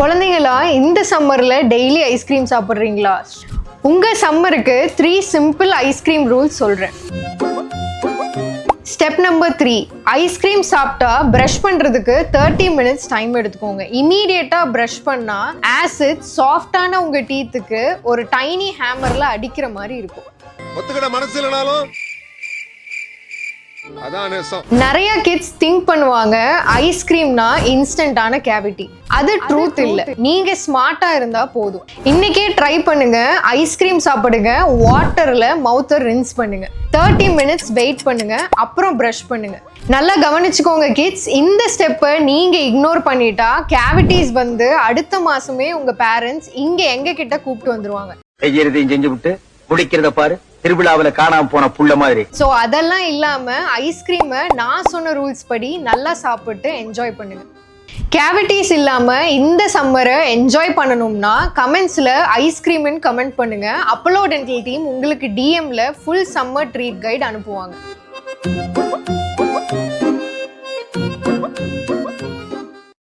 குழந்தைங்களா இந்த சம்மர்ல டெய்லி ஐஸ்கிரீம் சாப்பிட்றீங்களா? உங்க சம்மருக்கு 3 சிம்பிள் ஐஸ்கிரீம் ரூல்ஸ் சொல்றேன். ஸ்டெப் நம்பர் 3, ஐஸ்கிரீம் சாப்பிட்டா பிரஷ் பண்றதுக்கு 30 மினிட்ஸ் டைம் எடுத்துக்கோங்க. இமீடியட்டா பிரஷ் பண்ணா ஆசிட் சாஃப்டான உங்க டீத்துக்கு ஒரு டைனி ஹேமர்ல அடிக்கிற மாதிரி இருக்கும். ஒத்துக்கிட மனசு இல்லனாலும் நிறைய கிட்ஸ் திங்க் பண்ணுவாங்க ஐஸ்கிரீம்னா இன்ஸ்டன்டான கேவிட்டி. அது ட்ரூத் இல்ல. நீங்க ஸ்மார்ட்டா இருந்தா போதும். இன்னைக்கே ட்ரை பண்ணுங்க. ஐஸ்கிரீம் சாப்பிடுங்க, வாட்டர்ல மவுத்தை ரின்ஸ் பண்ணுங்க, 30 மினிட்ஸ் வெயிட் பண்ணுங்க, அப்புறம் பிரஷ் பண்ணுங்க. நல்லா கவனிச்சுக்கோங்க கிட்ஸ், இந்த ஸ்டெப்பை நீங்க இக்னோர் பண்ணிட்டா கேவிட்டிஸ் வந்து அடுத்த மாசமே உங்க பேரண்ட்ஸ் இங்க எங்க கிட்ட கூப்பிட்டு வந்துருவாங்க. செய்யறதையும் செஞ்சு விட்டு முடிக்கிறத பாரு, திருவிழாவில காணாம போன புள்ள மாதிரி. சோ அதெல்லாம் இல்லாம ஐஸ்கிரீமை நான் சொன்ன ரூல்ஸ் படி நல்லா சாப்பிட்டு என்ஜாய் பண்ணுங்க. கேவிட்டிஸ் இல்லாம இந்த சம்மரை என்ஜாய் பண்ணணும்னா கமெண்ட்ஸ்ல ஐஸ்கிரீம்னு கமெண்ட் பண்ணுங்க. அப்போலோ டென்டல் டீம் உங்களுக்கு டிஎம்ல ஃபுல் சம்மர் ட்ரீட் கைட் அனுப்புவாங்க.